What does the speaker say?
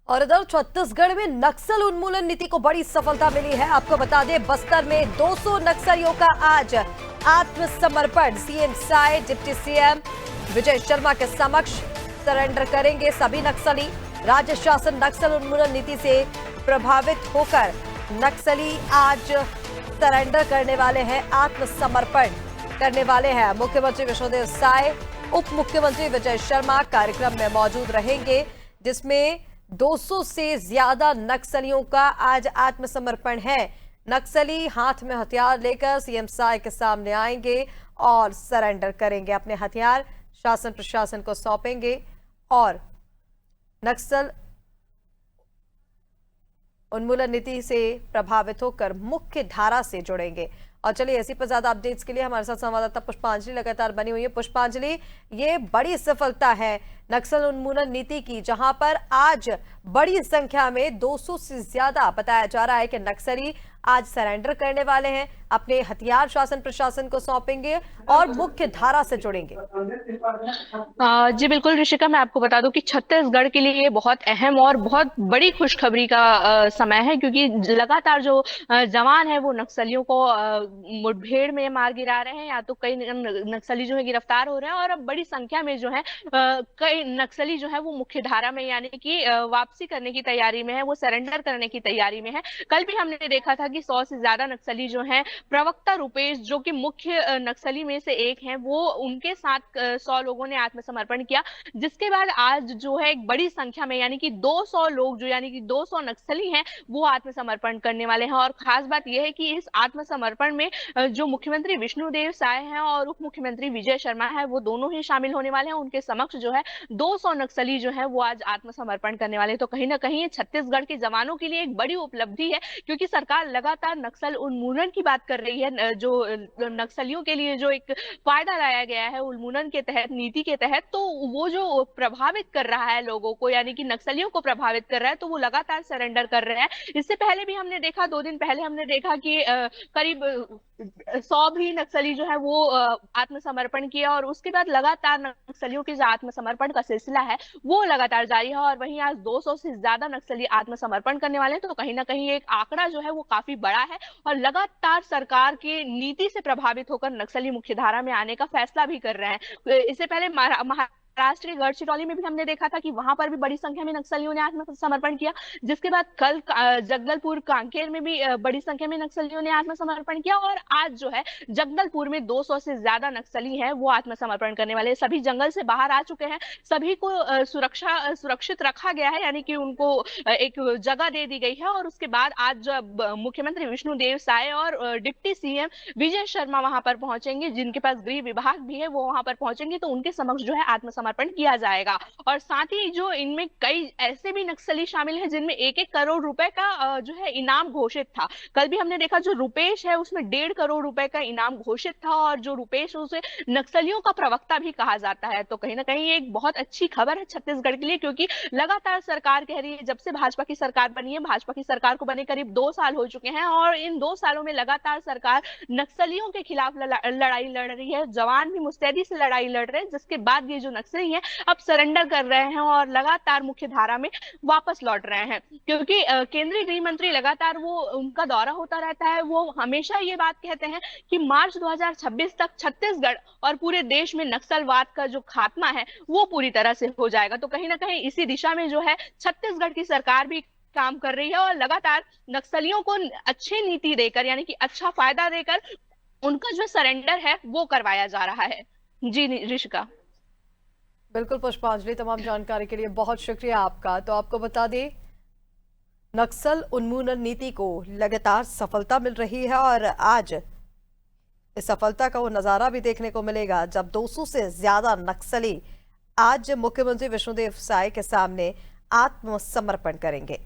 और इधर छत्तीसगढ़ में नक्सल उन्मूलन नीति को बड़ी सफलता मिली है। आपको बता दें, बस्तर में 200 नक्सलियों का आज आत्मसमर्पण। CM Sai deputy CM Vijay Sharma के समक्ष सरेंडर करेंगे सभी नक्सली। राज्य शासन नक्सल उन्मूलन नीति से प्रभावित होकर नक्सली आज सरेंडर करने वाले हैं, आत्मसमर्पण करने वाले हैं। मुख्यमंत्री विष्णुदेव साय, उप मुख्यमंत्री विजय शर्मा कार्यक्रम में मौजूद रहेंगे, जिसमें 200 से ज्यादा नक्सलियों का आज आत्मसमर्पण है। नक्सली हाथ में हथियार लेकर सीएम साय के सामने आएंगे और सरेंडर करेंगे अपने हथियार, शासन प्रशासन को सौंपेंगे और नक्सल उन्मूलन नीति से प्रभावित होकर मुख्य धारा से जुड़ेंगे। और चलिए, इसी पर ज्यादा अपडेट्स के लिए हमारे साथ संवाददाता पुष्पांजलि लगातार बनी हुई है। पुष्पांजलि, ये बड़ी सफलता है नक्सल उन्मूलन नीति की, जहां पर आज बड़ी संख्या में 200 से ज्यादा बताया जा रहा है कि नक्सली आज सरेंडर करने वाले हैं, अपने हथियार शासन प्रशासन को सौंपेंगे और मुख्य धारा से जुड़ेंगे। जी बिल्कुल ऋषिका, मैं आपको बता दूं कि छत्तीसगढ़ के लिए ये बहुत अहम और बहुत बड़ी खुशखबरी का समय है, क्योंकि लगातार जो जवान है वो नक्सलियों को मुठभेड़ में मार गिरा रहे हैं, या तो कई नक्सली जो है गिरफ्तार हो रहे हैं, और अब बड़ी संख्या में जो है कई नक्सली जो है वो मुख्य धारा में यानी कि वापसी करने की तैयारी में है, वो सरेंडर करने की तैयारी में है। कल भी हमने देखा था कि 100 से ज्यादा नक्सली जो हैं, प्रवक्ता रूपेश जो कि मुख्य नक्सली में से एक हैं, वो उनके साथ 100 लोगों ने आत्मसमर्पण किया, जिसके बाद आज जो है एक बड़ी संख्या में यानी कि 200 लोग जो यानी कि 200 नक्सली हैं वो आत्मसमर्पण करने वाले हैं। और खास बात यह है कि इस आत्मसमर्पण में जो मुख्यमंत्री विष्णुदेव साय हैं और उप मुख्यमंत्री विजय शर्मा है, वो दोनों ही शामिल होने वाले हैं। उनके समक्ष जो है 200 नक्सली जो है वो आज आत्मसमर्पण करने वाले हैं। तो कहीं ना कहीं छत्तीसगढ़ के जवानों के लिए एक बड़ी उपलब्धि है, क्योंकि सरकार लगातार नक्सल उन्मूलन की बात कर रही है। जो नक्सलियों के लिए जो एक फायदा लाया गया है उन्मूलन के तहत, नीति के तहत, तो वो जो प्रभावित कर रहा है लोगों को यानी कि नक्सलियों को प्रभावित कर रहा है, तो वो लगातार सरेंडर कर रहे हैं। इससे पहले भी हमने देखा, 2 दिन पहले हमने देखा कि करीब 100 भी नक्सली जो है वो आत्मसमर्पण किया, और उसके बाद लगातार नक्सलियों के जो आत्मसमर्पण का सिलसिला है वो लगातार जारी है। और वहीं आज 200 से ज्यादा नक्सली आत्मसमर्पण करने वाले हैं, तो कहीं ना कहीं एक आंकड़ा जो है वो काफी बड़ा है, और लगातार सरकार की नीति से प्रभावित होकर नक्सली मुख्यधारा में आने का फैसला भी कर रहे हैं। इससे पहले महाराष्ट्र के गढ़चिरौली में भी हमने देखा था कि वहां पर भी बड़ी संख्या में नक्सलियों ने आत्मसमर्पण किया, जिसके बाद कल जगदलपुर कांकेर में भी बड़ी संख्या में नक्सलियों ने आत्मसमर्पण किया, और आज जो है जगदलपुर में 200 से ज्यादा नक्सली हैं वो आत्मसमर्पण करने वाले। सभी जंगल से बाहर आ चुके हैं, सभी को सुरक्षित रखा गया है, यानी कि उनको एक जगह दे दी गई है। और उसके बाद आज जब मुख्यमंत्री विष्णुदेव साय और डिप्टी सीएम विजय शर्मा वहां पर पहुंचेंगे, जिनके पास गृह विभाग भी है, वो वहां पर पहुंचेंगे, तो उनके समक्ष जो है आत्मसमर्पण किया जाएगा। और साथ ही जो इनमें कई ऐसे भी नक्सली शामिल हैं जिनमें 1-1 करोड़ रुपए का जो है इनाम घोषित था। कल भी हमने देखा जो रुपेश है उसमें 1.5 करोड़ रुपए का इनाम घोषित था, और जो रुपेश उसे नक्सलियों का प्रवक्ता भी कहा जाता है। तो कहीं ना कहीं एक बहुत अच्छी खबर है छत्तीसगढ़ के लिए, क्योंकि लगातार सरकार कह रही है, जब से भाजपा की सरकार बनी है, भाजपा की सरकार को बने करीब 2 साल हो चुके हैं, और इन 2 सालों में लगातार सरकार नक्सलियों के खिलाफ लड़ाई लड़ रही है। जवान भी मुस्तैदी से लड़ाई लड़ रहे हैं, जिसके बाद ये जो नक्सली हैं अब सरेंडर कर रहे हैं और लगातार मुख्य धारा में वापस लौट रहे हैं। क्योंकि केंद्रीय गृह मंत्री लगातार वो उनका दौरा होता रहता है, वो हमेशा ये बात कहते हैं कि मार्च 2026 तक छत्तीसगढ़ और पूरे देश में नक्सलवाद का जो खात्मा है वो पूरी तरह से हो जाएगा। तो कहीं ना कहीं इसी दिशा में जो है छत्तीसगढ़ की सरकार भी काम कर रही है, और लगातार नक्सलियों को अच्छी नीति देकर यानी कि अच्छा फायदा देकर उनका जो सरेंडर है वो करवाया जा रहा है। जी ऋषिका। बिल्कुल पुष्पांजलि, तमाम जानकारी के लिए बहुत शुक्रिया आपका। तो आपको बता दें, नक्सल उन्मूलन नीति को लगातार सफलता मिल रही है, और आज इस सफलता का वो नजारा भी देखने को मिलेगा जब 200 से ज्यादा नक्सली आज मुख्यमंत्री विष्णुदेव साय के सामने आत्मसमर्पण करेंगे।